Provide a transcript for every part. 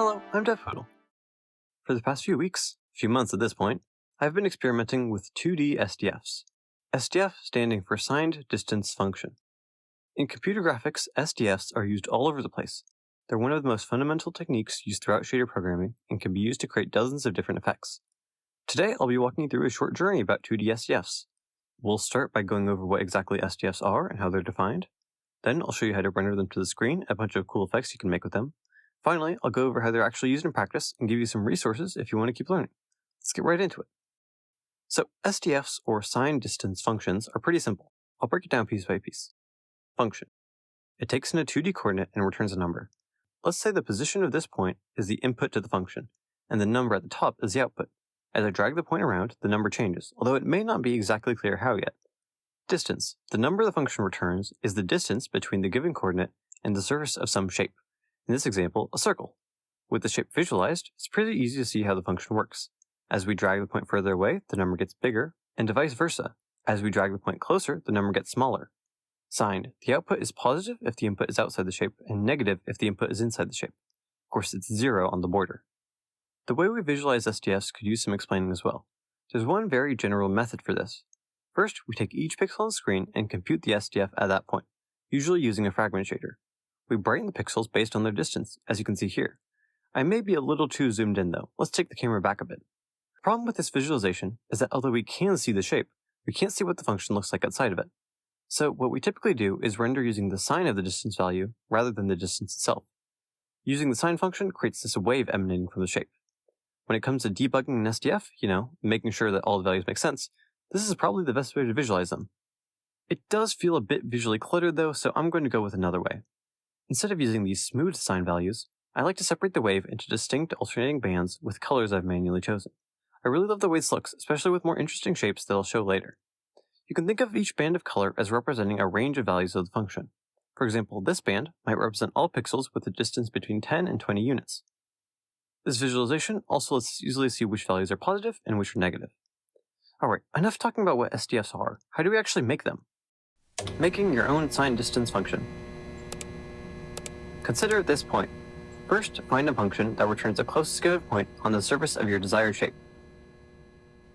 Hello, I'm DevPoodle. For the past few weeks, few months at this point, I've been experimenting with 2D SDFs. SDF standing for Signed Distance Function. In computer graphics, SDFs are used all over the place. They're one of the most fundamental techniques used throughout shader programming and can be used to create dozens of different effects. Today, I'll be walking you through a short journey about 2D SDFs. We'll start by going over what exactly SDFs are and how they're defined. Then I'll show you how to render them to the screen, a bunch of cool effects you can make with them. Finally, I'll go over how they're actually used in practice and give you some resources if you want to keep learning. Let's get right into it. So, SDFs, or signed distance functions, are pretty simple. I'll break it down piece by piece. Function. It takes in a 2D coordinate and returns a number. Let's say the position of this point is the input to the function, and the number at the top is the output. As I drag the point around, the number changes, although it may not be exactly clear how yet. Distance. The number the function returns is the distance between the given coordinate and the surface of some shape. In this example, a circle. With the shape visualized, it's pretty easy to see how the function works. As we drag the point further away, the number gets bigger, and vice versa. As we drag the point closer, the number gets smaller. Signed. The output is positive if the input is outside the shape, and negative if the input is inside the shape. Of course, it's 0 on the border. The way we visualize SDFs could use some explaining as well. There's one very general method for this. First, we take each pixel on the screen and compute the SDF at that point, usually using a fragment shader. We brighten the pixels based on their distance, as you can see here. I may be a little too zoomed in though. Let's take the camera back a bit. The problem with this visualization is that although we can see the shape, we can't see what the function looks like outside of it. So what we typically do is render using the sign of the distance value rather than the distance itself. Using the sign function creates this wave emanating from the shape. When it comes to debugging an SDF, making sure that all the values make sense, this is probably the best way to visualize them. It does feel a bit visually cluttered though, so I'm going to go with another way. Instead of using these smooth sign values, I like to separate the wave into distinct alternating bands with colors I've manually chosen. I really love the way this looks, especially with more interesting shapes that I'll show later. You can think of each band of color as representing a range of values of the function. For example, this band might represent all pixels with a distance between 10 and 20 units. This visualization also lets us easily see which values are positive and which are negative. Alright, enough talking about what SDFs are. How do we actually make them? Making your own signed distance function. Consider this point. First, find a function that returns the closest given point on the surface of your desired shape.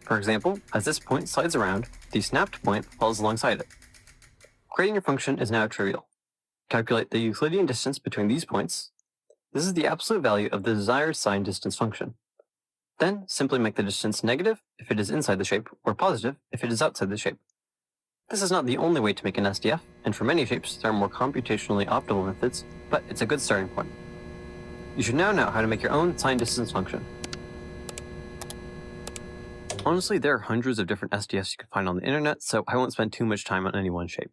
For example, as this point slides around, the snapped point falls alongside it. Creating your function is now trivial. Calculate the Euclidean distance between these points. This is the absolute value of the desired signed distance function. Then, simply make the distance negative if it is inside the shape, or positive if it is outside the shape. This is not the only way to make an SDF, and for many shapes there are more computationally optimal methods, but it's a good starting point. You should now know how to make your own signed distance function. Honestly, there are hundreds of different SDFs you can find on the internet, so I won't spend too much time on any one shape.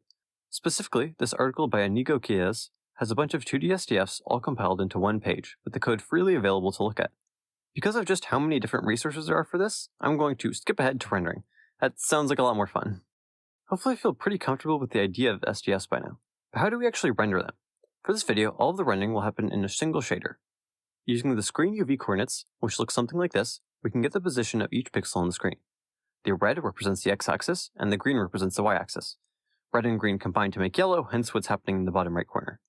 Specifically, this article by Inigo Quilez has a bunch of 2D SDFs all compiled into one page, with the code freely available to look at. Because of just how many different resources there are for this, I'm going to skip ahead to rendering. That sounds like a lot more fun. Hopefully I feel pretty comfortable with the idea of SDFs by now. But how do we actually render them? For this video, all of the rendering will happen in a single shader. Using the screen UV coordinates, which look something like this, we can get the position of each pixel on the screen. The red represents the x-axis, and the green represents the y-axis. Red and green combine to make yellow, hence what's happening in the bottom right corner.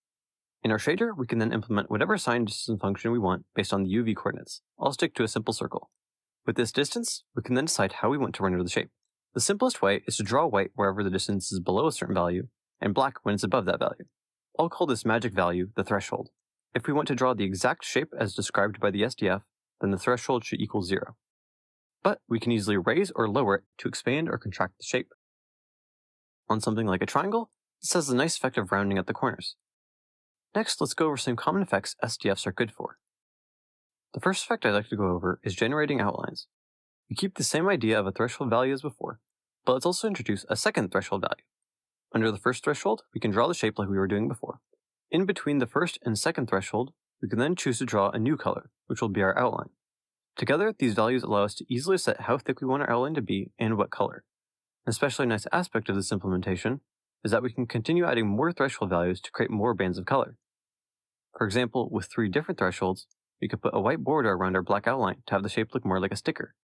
In our shader, we can then implement whatever signed distance function we want based on the UV coordinates. I'll stick to a simple circle. With this distance, we can then decide how we want to render the shape. The simplest way is to draw white wherever the distance is below a certain value, and black when it's above that value. I'll call this magic value the threshold. If we want to draw the exact shape as described by the SDF, then the threshold should equal 0. But we can easily raise or lower it to expand or contract the shape. On something like a triangle, this has the nice effect of rounding at the corners. Next, let's go over some common effects SDFs are good for. The first effect I'd like to go over is generating outlines. We keep the same idea of a threshold value as before, but let's also introduce a second threshold value. Under the first threshold, we can draw the shape like we were doing before. In between the first and second threshold, we can then choose to draw a new color, which will be our outline. Together, these values allow us to easily set how thick we want our outline to be and what color. An especially nice aspect of this implementation is that we can continue adding more threshold values to create more bands of color. For example, with 3 different thresholds, we could put a white border around our black outline to have the shape look more like a sticker.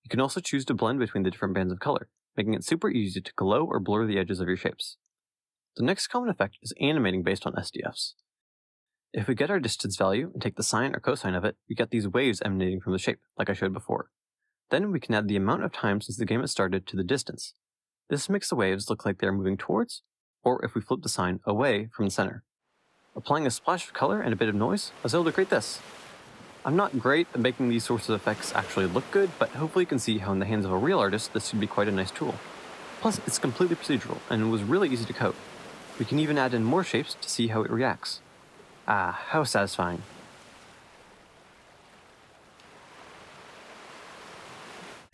You can also choose to blend between the different bands of color, making it super easy to glow or blur the edges of your shapes. The next common effect is animating based on SDFs. If we get our distance value and take the sine or cosine of it, we get these waves emanating from the shape, like I showed before. Then we can add the amount of time since the game has started to the distance. This makes the waves look like they are moving towards, or if we flip the sine, away from the center. Applying a splash of color and a bit of noise, I was able to create this. I'm not great at making these sorts of effects actually look good, but hopefully you can see how in the hands of a real artist this would be quite a nice tool. Plus, it's completely procedural, and it was really easy to code. We can even add in more shapes to see how it reacts. Ah, how satisfying.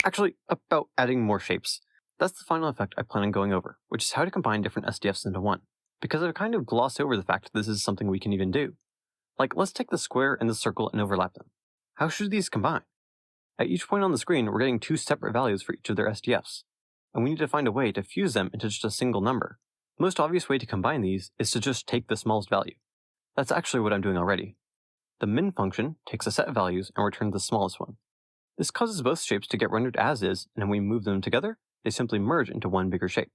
Actually, about adding more shapes. That's the final effect I plan on going over, which is how to combine different SDFs into one, because I've kind of glossed over the fact that this is something we can even do. Like, let's take the square and the circle and overlap them. How should these combine? At each point on the screen, we're getting two separate values for each of their SDFs, and we need to find a way to fuse them into just a single number. The most obvious way to combine these is to just take the smallest value. That's actually what I'm doing already. The min function takes a set of values and returns the smallest one. This causes both shapes to get rendered as is, and when we move them together, they simply merge into one bigger shape.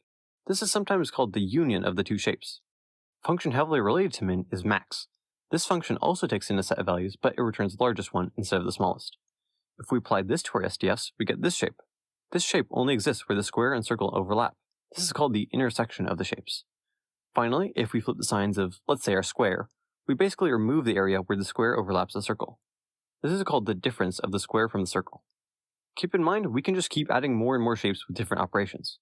This is sometimes called the union of the two shapes. A function heavily related to min is max. This function also takes in a set of values, but it returns the largest one instead of the smallest. If we apply this to our SDFs, we get this shape. This shape only exists where the square and circle overlap. This is called the intersection of the shapes. Finally, if we flip the signs of, let's say, our square, we basically remove the area where the square overlaps the circle. This is called the difference of the square from the circle. Keep in mind, we can just keep adding more and more shapes with different operations.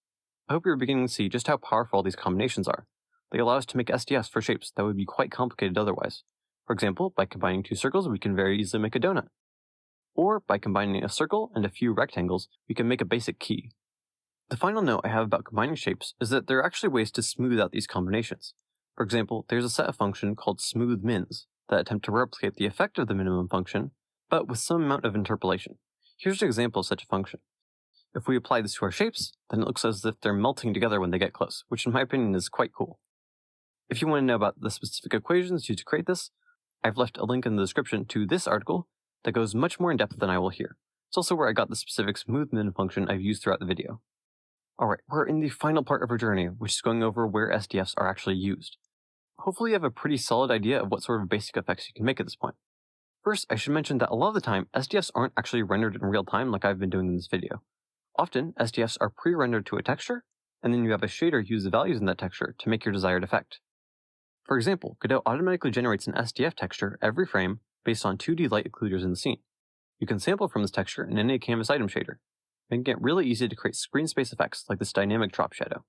I hope you're beginning to see just how powerful these combinations are. They allow us to make SDFs for shapes that would be quite complicated otherwise. For example, by combining two circles, we can very easily make a donut. Or, by combining a circle and a few rectangles, we can make a basic key. The final note I have about combining shapes is that there are actually ways to smooth out these combinations. For example, there's a set of functions called smooth mins that attempt to replicate the effect of the minimum function, but with some amount of interpolation. Here's an example of such a function. If we apply this to our shapes, then it looks as if they're melting together when they get close, which in my opinion is quite cool. If you want to know about the specific equations used to create this, I've left a link in the description to this article that goes much more in depth than I will here. It's also where I got the specific smooth min function I've used throughout the video. Alright, we're in the final part of our journey, which is going over where SDFs are actually used. Hopefully you have a pretty solid idea of what sort of basic effects you can make at this point. First, I should mention that a lot of the time, SDFs aren't actually rendered in real time like I've been doing in this video. Often, SDFs are pre-rendered to a texture, and then you have a shader use the values in that texture to make your desired effect. For example, Godot automatically generates an SDF texture every frame based on 2D light occluders in the scene. You can sample from this texture in any canvas item shader, making it really easy to create screen space effects like this dynamic drop shadow.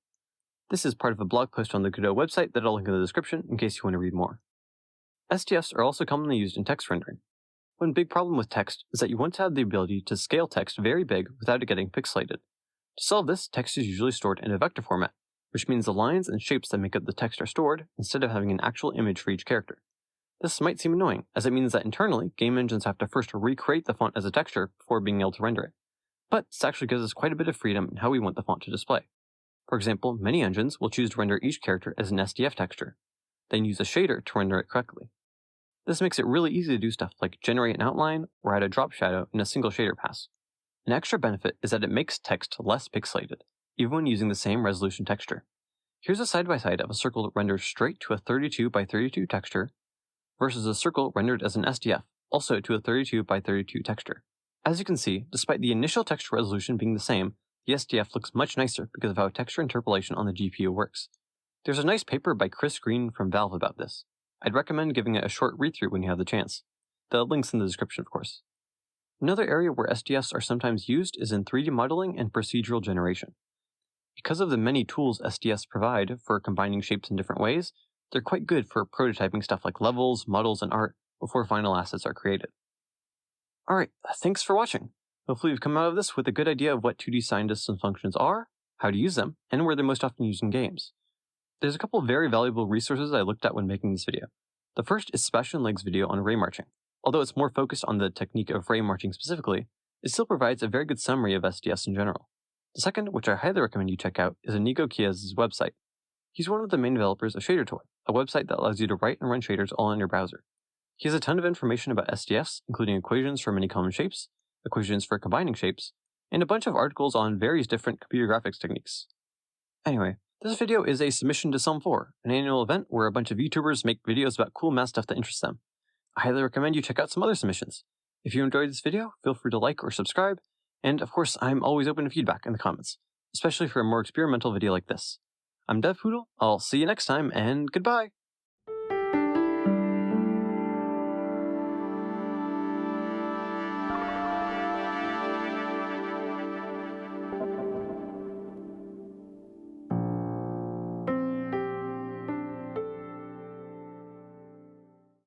This is part of a blog post on the Godot website that I'll link in the description in case you want to read more. SDFs are also commonly used in text rendering. One big problem with text is that you want to have the ability to scale text very big without it getting pixelated. To solve this, text is usually stored in a vector format, which means the lines and shapes that make up the text are stored instead of having an actual image for each character. This might seem annoying, as it means that internally, game engines have to first recreate the font as a texture before being able to render it. But this actually gives us quite a bit of freedom in how we want the font to display. For example, many engines will choose to render each character as an SDF texture, then use a shader to render it correctly. This makes it really easy to do stuff like generate an outline or add a drop shadow in a single shader pass. An extra benefit is that it makes text less pixelated, even when using the same resolution texture. Here's a side-by-side of a circle that renders straight to a 32 by 32 texture versus a circle rendered as an SDF, also to a 32 by 32 texture. As you can see, despite the initial texture resolution being the same, the SDF looks much nicer because of how texture interpolation on the GPU works. There's a nice paper by Chris Green from Valve about this. I'd recommend giving it a short read-through when you have the chance. The link's in the description, of course. Another area where SDFs are sometimes used is in 3D modeling and procedural generation. Because of the many tools SDFs provide for combining shapes in different ways, they're quite good for prototyping stuff like levels, models, and art before final assets are created. Alright, thanks for watching. Hopefully you've come out of this with a good idea of what 2D sine distance functions are, how to use them, and where they're most often used in games. There's a couple of very valuable resources I looked at when making this video. The first is Sebastian Legg's video on raymarching. Although it's more focused on the technique of raymarching specifically, it still provides a very good summary of SDFs in general. The second, which I highly recommend you check out, is Inigo Quilez's website. He's one of the main developers of ShaderToy, a website that allows you to write and run shaders all in your browser. He has a ton of information about SDFs, including equations for many common shapes, equations for combining shapes, and a bunch of articles on various different computer graphics techniques. Anyway, This video is a submission to Sum 4, an annual event where a bunch of YouTubers make videos about cool math stuff that interests them. I highly recommend you check out some other submissions. If you enjoyed this video, feel free to like or subscribe, and of course, I'm always open to feedback in the comments, especially for a more experimental video like this. I'm DevPoodle, I'll see you next time, and goodbye!